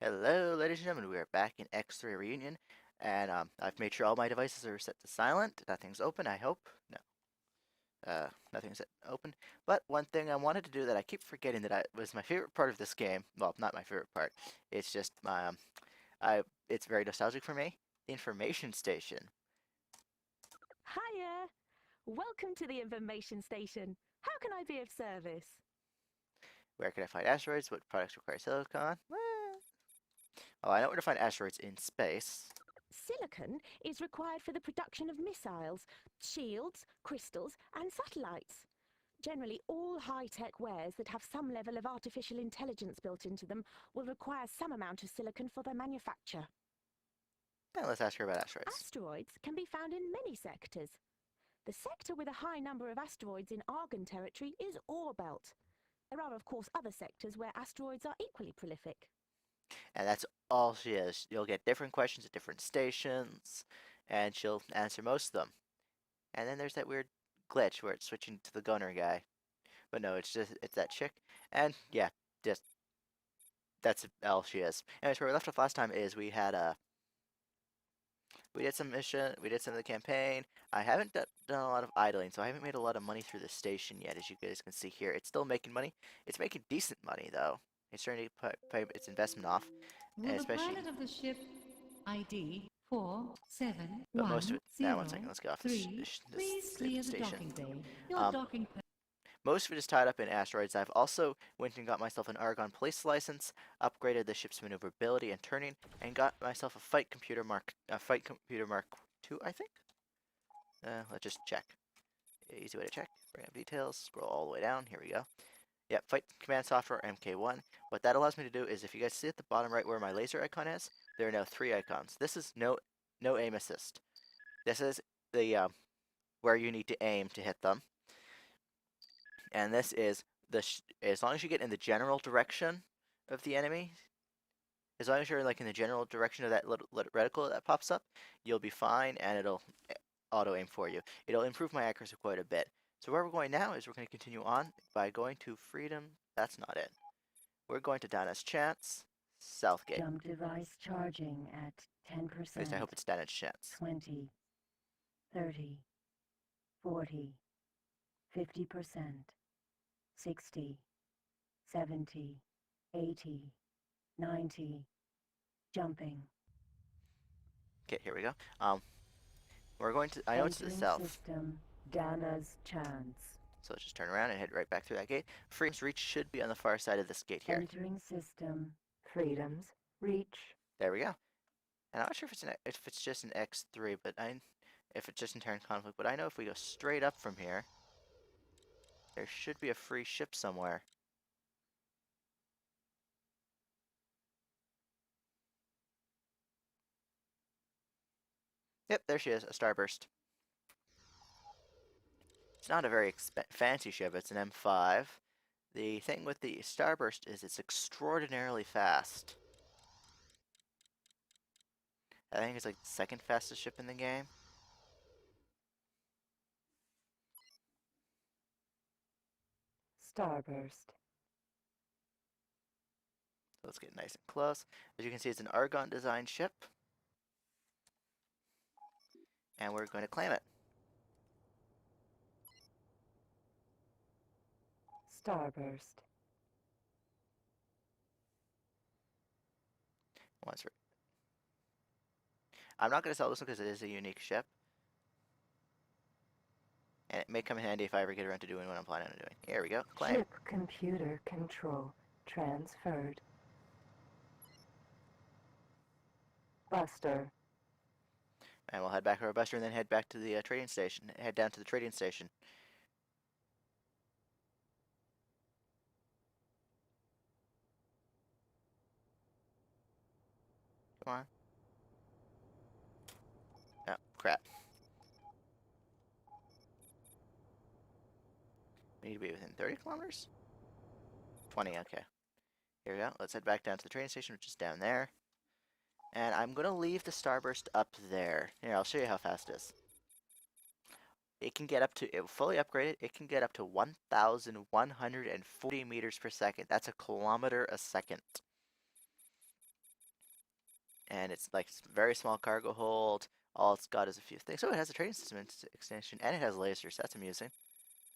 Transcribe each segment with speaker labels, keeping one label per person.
Speaker 1: Hello, ladies and gentlemen. We are back in X3 Reunion, and I've made sure all my devices are set to silent. Nothing's open, I hope. No, nothing's open. But one thing I wanted to do that I keep forgetting that was my favorite part of this game. Well, not my favorite part. It's just it's very nostalgic for me. The information station.
Speaker 2: Hiya! Welcome to the information station. How can I be of service?
Speaker 1: Where can I find asteroids? What products require silicon? Well, oh, I know where to find asteroids in space.
Speaker 2: Silicon is required for the production of missiles, shields, crystals, and satellites. Generally, all high-tech wares that have some level of artificial intelligence built into them will require some amount of silicon for their manufacture.
Speaker 1: Now let's ask her about asteroids.
Speaker 2: Asteroids can be found in many sectors. The sector with a high number of asteroids in Argon territory is Ore Belt. There are, of course, other sectors where asteroids are equally prolific.
Speaker 1: And that's all she is. You'll get different questions at different stations, and she'll answer most of them. And then there's that weird glitch where it's switching to the gunner guy. But no, it's that chick. And yeah, just that's all she is. Anyways, where we left off last time is we did some mission, we did some of the campaign. I haven't done a lot of idling, so I haven't made a lot of money through the station yet, as you guys can see here. It's still making money. It's making decent money though. It's starting to pay its investment off,
Speaker 3: Will
Speaker 1: and
Speaker 3: the
Speaker 1: especially.
Speaker 3: pilot of the ship ID
Speaker 1: But most of it. Now, 1 second.
Speaker 3: 4710
Speaker 1: Let's get off
Speaker 3: please
Speaker 1: this
Speaker 3: clear the
Speaker 1: station.
Speaker 3: docking bay. Your
Speaker 1: Um,
Speaker 3: docking
Speaker 1: Most of it is tied up in asteroids. I've also went and got myself an Argon police license, upgraded the ship's maneuverability and turning, and got myself a fight computer mark II, I think. Let's just check. Easy way to check. Bring up details. Scroll all the way down. Here we go. Yep, Fight Command Software MK1. What that allows me to do is, if you guys see at the bottom right where my laser icon is, there are now 3 icons. This is no aim assist. This is the where you need to aim to hit them, and this is as long as you get in the general direction of the enemy, as long as you're like in the general direction of that little reticle that pops up, you'll be fine, and it'll auto aim for you. It'll improve my accuracy quite a bit. So where we're going now is we're going to continue on by going to Freedom. That's not it. We're going to Dinah's Chance, Southgate.
Speaker 4: Jump device charging at 10%.
Speaker 1: At least I hope it's Dinah's Chance.
Speaker 4: 20, 30, 40, 50%, 60, 70, 80, 90, jumping.
Speaker 1: Okay, here we go. We're going to, I know it's to the
Speaker 4: Entering
Speaker 1: south.
Speaker 4: system, Dana's Chance.
Speaker 1: So let's just turn around and head right back through that gate. Freedom's Reach should be on the far side of this gate here.
Speaker 4: Entering system, Freedom's Reach.
Speaker 1: There we go. And I'm not sure if it's just an X3, but if it's just in Terran Conflict, but I know if we go straight up from here, there should be a free ship somewhere. Yep, there she is, a Starburst. It's not a very fancy ship, it's an M5. The thing with the Starburst is it's extraordinarily fast. I think it's like the second fastest ship in the game.
Speaker 4: Starburst.
Speaker 1: So let's get nice and close. As you can see, it's an Argon designed ship. And we're going to claim it.
Speaker 4: Starburst.
Speaker 1: I'm not going to sell this one because it is a unique ship. And it may come in handy if I ever get around to doing what I'm planning on doing. Here we go. Claim.
Speaker 4: Ship computer control transferred. Buster.
Speaker 1: And we'll head back to our buster and then head back to the trading station. Head down to the trading station. Come on. Oh, crap. We need to be within 30 kilometers? 20, okay. Here we go. Let's head back down to the train station, which is down there. And I'm going to leave the Starburst up there. Here, I'll show you how fast it is. It can get up to, fully upgraded, it can get up to 1,140 meters per second. That's a kilometer a second. it's like very small cargo hold. All it's got is a few things. So it has a trading system extension, and it has lasers. That's amusing.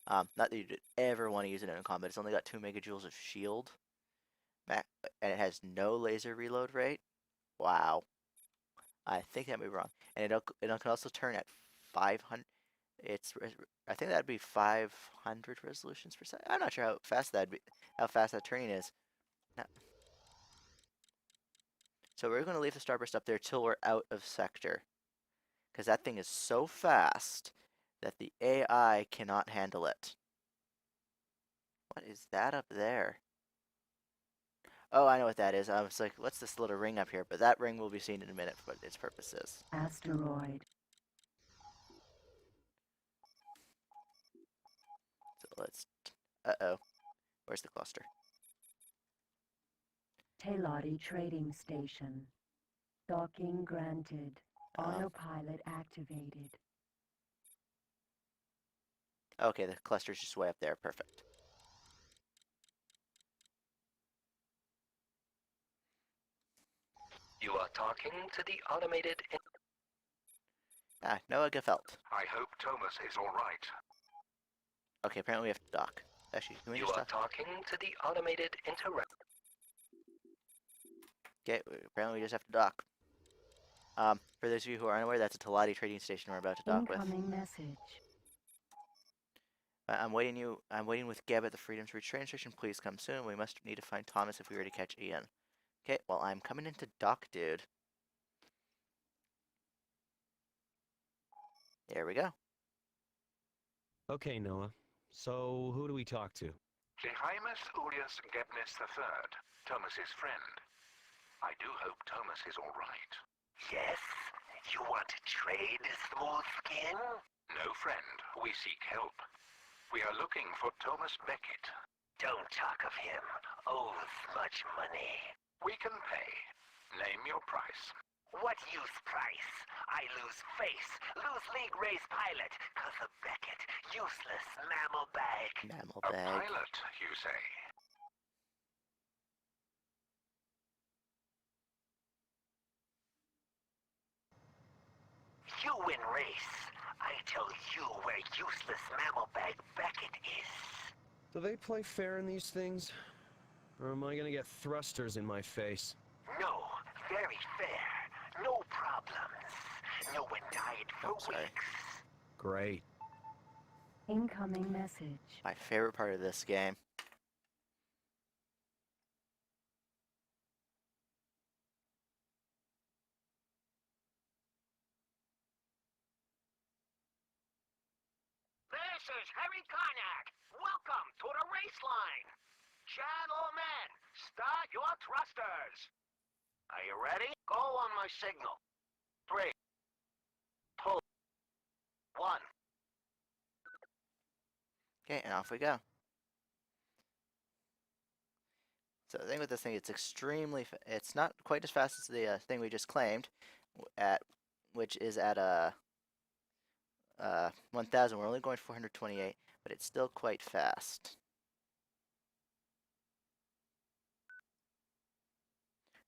Speaker 1: Not that you'd ever want to use it in combat. It's only got 2 megajoules of shield, and it has no laser reload rate. Wow. I think that may be wrong. And it can also turn at 500. I think that'd be 500 resolutions per second. I'm not sure how fast that'd be. How fast that turning is. No. So we're going to leave the Starburst up there till we're out of sector, because that thing is so fast that the AI cannot handle it. What is that up there? Oh, I know what that is. I was like, what's this little ring up here? But that ring will be seen in a minute for what its purpose is.
Speaker 4: Asteroid.
Speaker 1: So let's... Uh-oh. Where's the cluster?
Speaker 4: Teladi Trading Station. Docking granted. Autopilot activated.
Speaker 1: Okay, the cluster's just way up there. Perfect.
Speaker 5: You are talking to the automated...
Speaker 1: Noah Gefelt.
Speaker 6: I hope Thomas is all right.
Speaker 1: Okay, apparently we have to dock. Actually, can we
Speaker 5: You
Speaker 1: just
Speaker 5: are
Speaker 1: dock?
Speaker 5: talking to the automated interrupt.
Speaker 1: Okay, apparently we just have to dock. For those of you who are unaware, that's a Teladi trading station we're about to dock with.
Speaker 4: Incoming message.
Speaker 1: I'm waiting with Geb at the Freedom's Reach train station. Please come soon. We must need to find Thomas if we were to catch Ian. Okay, well, I'm coming into dock, dude. There we go.
Speaker 7: Okay, Noah. So, who do we talk to?
Speaker 6: Jehaimus Ulius Gebnis III, Thomas's friend. I do hope Thomas is all right.
Speaker 5: Yes? You want to trade, Smooth Skin?
Speaker 6: No, friend. We seek help. We are looking for Thomas Beckett.
Speaker 5: Don't talk of him. Owes much money.
Speaker 6: We can pay. Name your price.
Speaker 5: What use price? I lose face, lose league race pilot, 'cause of Beckett. Useless mammal bag.
Speaker 1: Mammal
Speaker 6: A
Speaker 1: bag.
Speaker 6: pilot, you say?
Speaker 5: You win race. I tell you where useless mammal bag Beckett is.
Speaker 7: Do they play fair in these things? Or am I gonna get thrusters in my face?
Speaker 5: No, very fair. No problems. No one died for
Speaker 1: sorry.
Speaker 5: weeks.
Speaker 7: Great.
Speaker 4: Incoming message.
Speaker 1: My favorite part of this game.
Speaker 5: This is Harry Kha'ak. Welcome to the race line. Gentlemen, start your thrusters. Are you ready? Go on my signal. 3, 2, 1.
Speaker 1: Okay, and off we go. So the thing with this thing, it's extremely. It's not quite as fast as the thing we just claimed, which is at 1,000. We're only going 428, but it's still quite fast.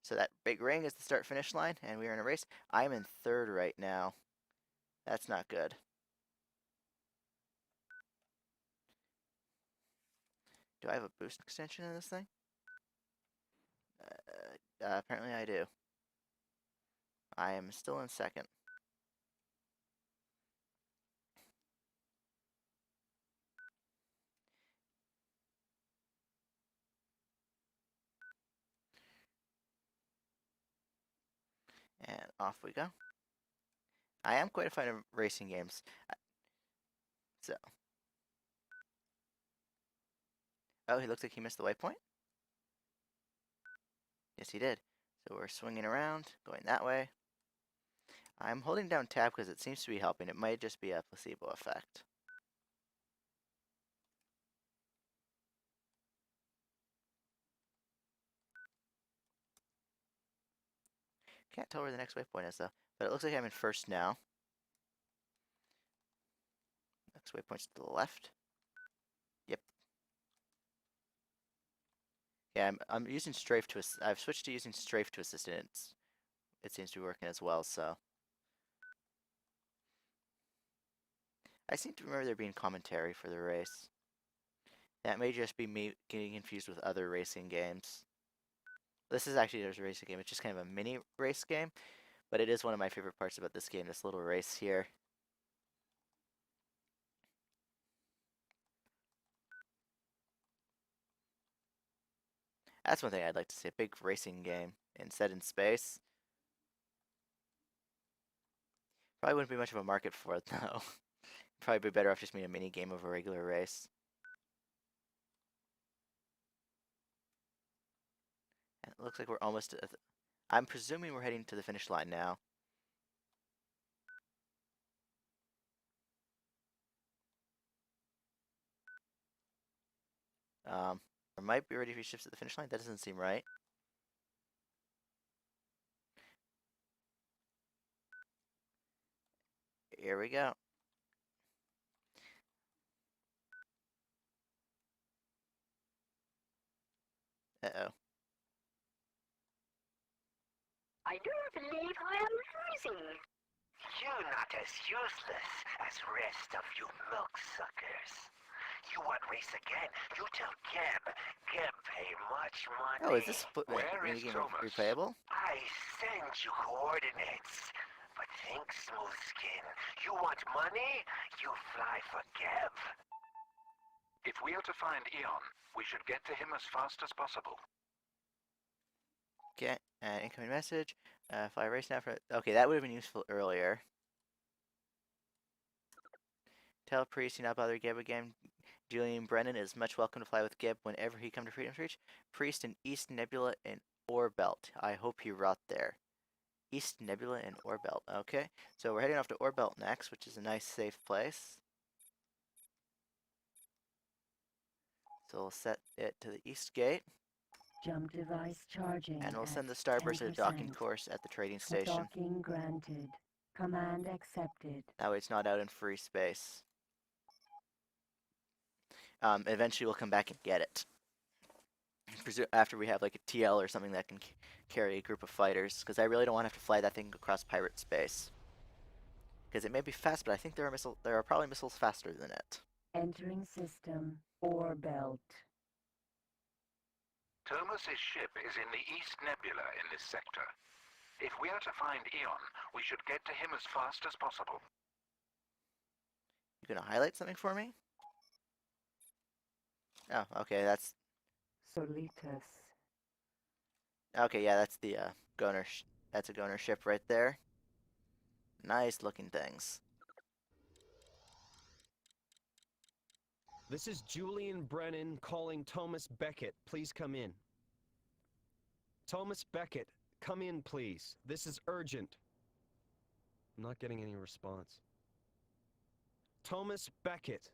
Speaker 1: So that big ring is the start-finish line, and we are in a race. I'm in third right now. That's not good. Do I have a boost extension in this thing? Apparently I do. I am still in second. And off we go. I am quite a fan of racing games. So. Oh, he looks like he missed the waypoint? Yes, he did. So we're swinging around, going that way. I'm holding down tab because it seems to be helping. It might just be a placebo effect. Can't tell where the next waypoint is though. But it looks like I'm in first now. Next waypoint's to the left. Yep. Yeah, I'm using strafe to I've switched to using strafe to assist, and it's it seems to be working as well. So I seem to remember there being commentary for the race. That may just be me getting confused with other racing games. This is actually a racing game. It's just kind of a mini race game, but it is one of my favorite parts about this game, this little race here. That's one thing I'd like to see, a big racing game and set in space. Probably wouldn't be much of a market for it, though. Probably be better off just being a mini game of a regular race. And it looks like we're almost at I'm presuming we're heading to the finish line now. There might be already 3 ships at the finish line. That doesn't seem right. Here we go. Uh-oh.
Speaker 8: I do believe I am losing.
Speaker 5: You're not as useless as rest of you milk suckers. You want race again? You tell Geb. Geb pay much money.
Speaker 1: Oh, is this
Speaker 6: Where is
Speaker 1: minigame
Speaker 6: Thomas?
Speaker 1: replayable?
Speaker 5: I send you coordinates. But think, Smooth Skin. You want money? You fly for Geb.
Speaker 6: If we are to find Eon, we should get to him as fast as possible.
Speaker 1: Okay, incoming message. Fly race now for. Okay, that would have been useful earlier. Tell Priest do not bother Geb again. Julian Brennan is much welcome to fly with Geb whenever he come to Freedom's Reach. Priest in East Nebula and Orbelt. I hope he rot there. East Nebula and Orbelt. Okay, so we're heading off to Orbelt next, which is a nice, safe place. So we'll set it to the east gate.
Speaker 4: Jump device charging.
Speaker 1: And we'll
Speaker 4: at
Speaker 1: send the Starburst at a docking
Speaker 4: 10%.
Speaker 1: course at the trading station.
Speaker 4: Docking granted. Command accepted.
Speaker 1: That way it's not out in free space. Eventually we'll come back and get it. After we have like a TL or something that can carry a group of fighters. Because I really don't want to have to fly that thing across pirate space. Because it may be fast, but I think there are probably missiles faster than it.
Speaker 4: Entering system. Orbelt.
Speaker 6: Thomas's ship is in the East Nebula in this sector. If we are to find Eon, we should get to him as fast as possible.
Speaker 1: You gonna highlight something for me? Oh, okay, that's...
Speaker 4: Solitus.
Speaker 1: Okay, yeah, that's the Gonner. That's a Gonner ship right there. Nice looking things.
Speaker 7: This is Julian Brennan calling Thomas Beckett. Please come in. Thomas Beckett, come in, please. This is urgent. I'm not getting any response. Thomas Beckett,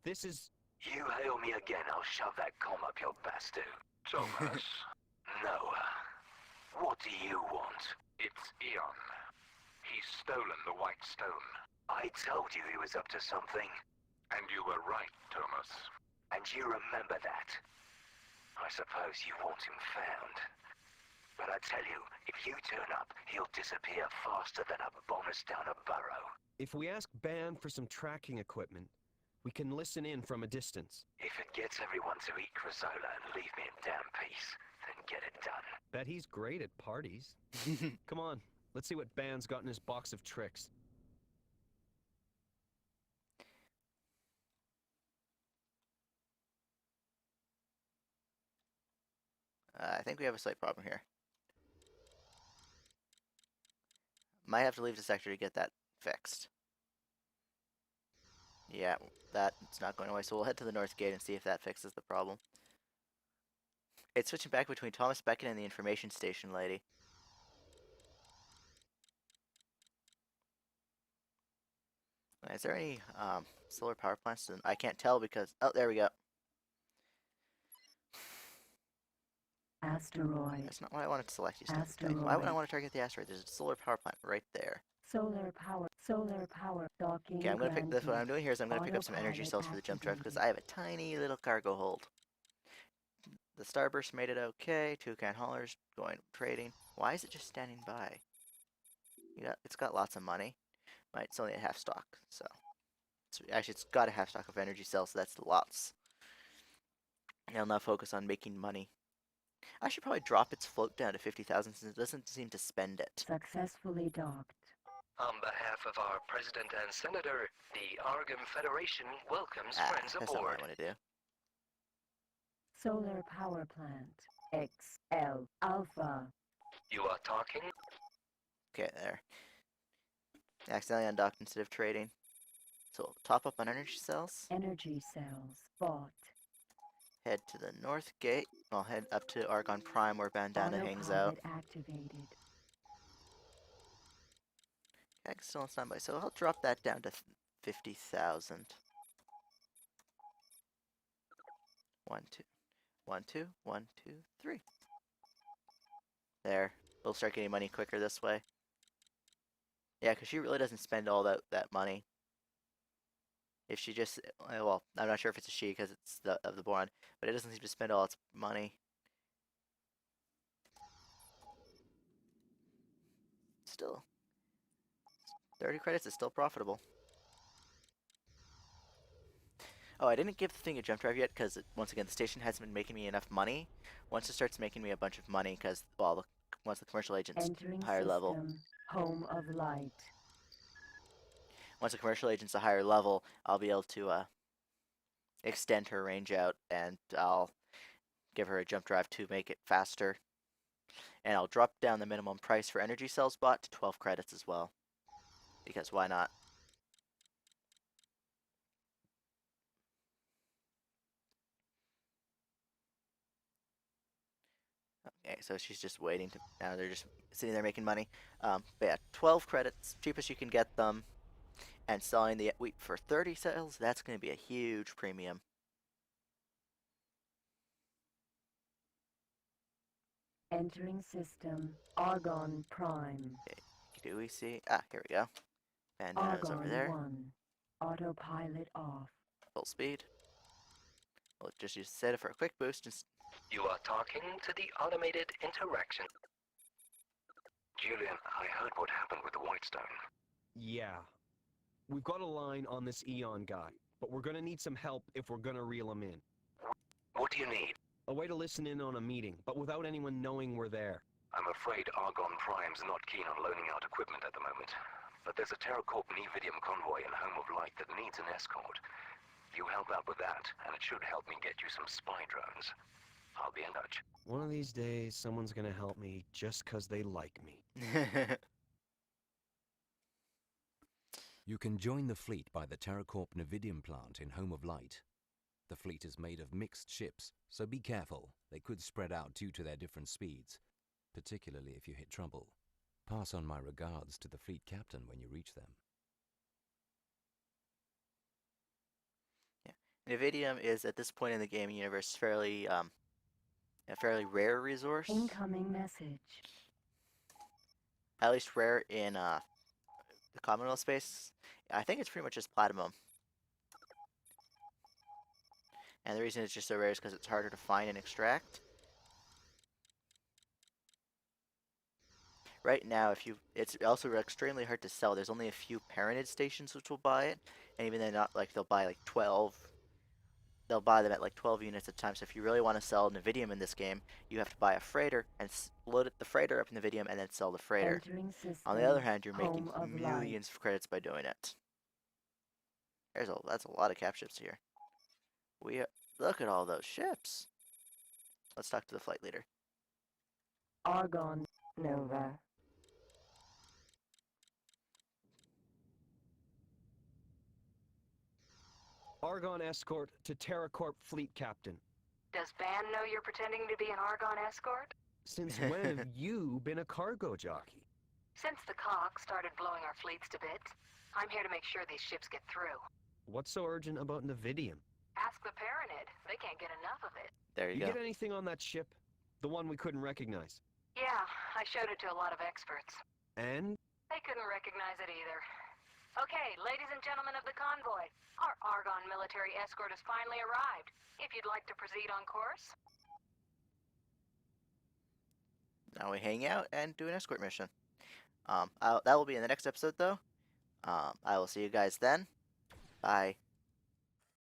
Speaker 7: this is...
Speaker 5: You hail me again, I'll shove that comb up your bastard.
Speaker 6: Thomas,
Speaker 5: No. What do you want?
Speaker 6: it's Eon. He's stolen the White Stone.
Speaker 5: I told you he was up to something.
Speaker 6: And you were right, Thomas.
Speaker 5: And you remember that. I suppose you want him found. But I tell you, if you turn up, he'll disappear faster than a bonus down a burrow.
Speaker 7: If we ask Ban for some tracking equipment, we can listen in from a distance.
Speaker 5: If it gets everyone to eat Crazola and leave me in damn peace, then get it done.
Speaker 7: Bet he's great at parties. Come on, let's see what Ban's got in his box of tricks.
Speaker 1: I think we have a slight problem here. Might have to leave the sector to get that fixed. Yeah, that's not going away, so we'll head to the north gate and see if that fixes the problem. It's switching back between Thomas Beckett and the information station lady. Is there any solar power plants? I can't tell because... Oh, there we go.
Speaker 4: Asteroid.
Speaker 1: That's not what I wanted to select. Why would I want to target the asteroid? There's a solar power plant right there.
Speaker 4: Solar power. Solar power. Docking
Speaker 1: Okay, I'm going to pick this. What I'm
Speaker 4: granted.
Speaker 1: doing here is I'm going to pick up some energy
Speaker 4: Autopilot
Speaker 1: cells for the jump drive because
Speaker 4: activated.
Speaker 1: I have a tiny little cargo hold. The Starburst made it okay. Toucan haulers going trading. Why is it just standing by? It's got lots of money. Right, it's only at half stock, so it's got a half stock of energy cells, so that's lots. And I'll now focus on making money. I should probably drop its float down to 50,000 since it doesn't seem to spend it.
Speaker 4: Successfully docked.
Speaker 9: On behalf of our President and Senator, the Argon Federation welcomes friends
Speaker 1: That's not what
Speaker 9: aboard.
Speaker 1: I want to do.
Speaker 4: Solar power plant. XL Alpha.
Speaker 9: You are talking?
Speaker 1: Okay, there. Accidentally undocked instead of trading. So we'll top up on energy cells.
Speaker 4: Energy cells. Bought.
Speaker 1: Head to the north gate. I'll head up to Argon Prime where Bandana hangs out.
Speaker 4: Autopilot activated.
Speaker 1: Okay, still on standby, so I'll drop that down to 50,000. 1, 2, 1, 2, 1, 2, 3. There. We'll start getting money quicker this way. Yeah, because she really doesn't spend all that money. If she just, well, I'm not sure if it's a she because it's of the boron, but it doesn't seem to spend all its money. Still, 30 credits is still profitable. Oh, I didn't give the thing a jump drive yet because, once again, the station hasn't been making me enough money. Once it starts making me a bunch of money, because, well, once the commercial agent's
Speaker 4: Entering
Speaker 1: higher
Speaker 4: system.
Speaker 1: level.
Speaker 4: Home of light.
Speaker 1: Once the commercial agent's a higher level, I'll be able to extend her range out, and I'll give her a jump drive to make it faster. And I'll drop down the minimum price for energy cells bought to 12 credits as well. Because why not? Okay, so she's just waiting to. Now they're just sitting there making money. But yeah, 12 credits, cheapest you can get them. And selling the wheat for 30 cells, that's going to be a huge premium.
Speaker 4: Entering system. Argon Prime.
Speaker 1: Okay, do we see? Ah, here we go. Bandana's over
Speaker 4: Argon
Speaker 1: there.
Speaker 4: 1. Autopilot off.
Speaker 1: Full speed. We'll just use set it for a quick boost. Just
Speaker 9: You are talking to the automated interaction.
Speaker 6: Julian, I heard what happened with the Whitestone.
Speaker 7: Yeah. We've got a line on this Eon guy, but we're gonna need some help if we're gonna reel him in.
Speaker 6: What do you need?
Speaker 7: A way to listen in on a meeting, but without anyone knowing we're there.
Speaker 6: I'm afraid Argon Prime's not keen on loaning out equipment at the moment. But there's a TerraCorp Nevidium convoy in Home of Light that needs an escort. You help out with that, and it should help me get you some spy drones. I'll be in touch.
Speaker 7: One of these days, someone's gonna help me just 'cause they like me.
Speaker 10: You can join the fleet by the TerraCorp Nevidium plant in Home of Light. The fleet is made of mixed ships, so be careful. They could spread out due to their different speeds, particularly if you hit trouble. Pass on my regards to the fleet captain when you reach them.
Speaker 1: Yeah. Nevidium is, at this point in the game universe, fairly a fairly rare resource.
Speaker 4: Incoming message.
Speaker 1: At least rare in the Commonwealth space. I think it's pretty much just platinum. And the reason it's just so rare is because it's harder to find and extract. Right now, it's also extremely hard to sell. There's only a few Paranid stations which will buy it, and even then, not like they'll buy like 12. They'll buy them at like 12 units at a time. So if you really want to sell Nevidium in this game, you have to buy a freighter and load the freighter up in Nevidium and then sell the freighter.
Speaker 4: Entering system.
Speaker 1: On the other hand, you're making
Speaker 4: Home of
Speaker 1: millions of credits by doing it. That's a lot of cap ships here. Look at all those ships. Let's talk to the flight leader.
Speaker 4: Argon Nova.
Speaker 7: Argon escort to TerraCorp fleet captain.
Speaker 8: Does Ban know you're pretending to be an Argon escort?
Speaker 7: Since when have you been a cargo jockey?
Speaker 8: Since the Kha'ak started blowing our fleets to bits, I'm here to make sure these ships get through.
Speaker 7: What's so urgent about Nevidium?
Speaker 8: Ask the Paranid. They can't get enough of it.
Speaker 1: There you
Speaker 7: You
Speaker 1: go.
Speaker 7: get anything on that ship? The one we couldn't recognize?
Speaker 8: Yeah, I showed it to a lot of experts.
Speaker 7: And?
Speaker 8: They couldn't recognize it either. Okay, ladies and gentlemen of the convoy, our Argon military escort has finally arrived. If you'd like to proceed on course.
Speaker 1: Now we hang out and do an escort mission. That will be in the next episode, though. I will see you guys then. Bye.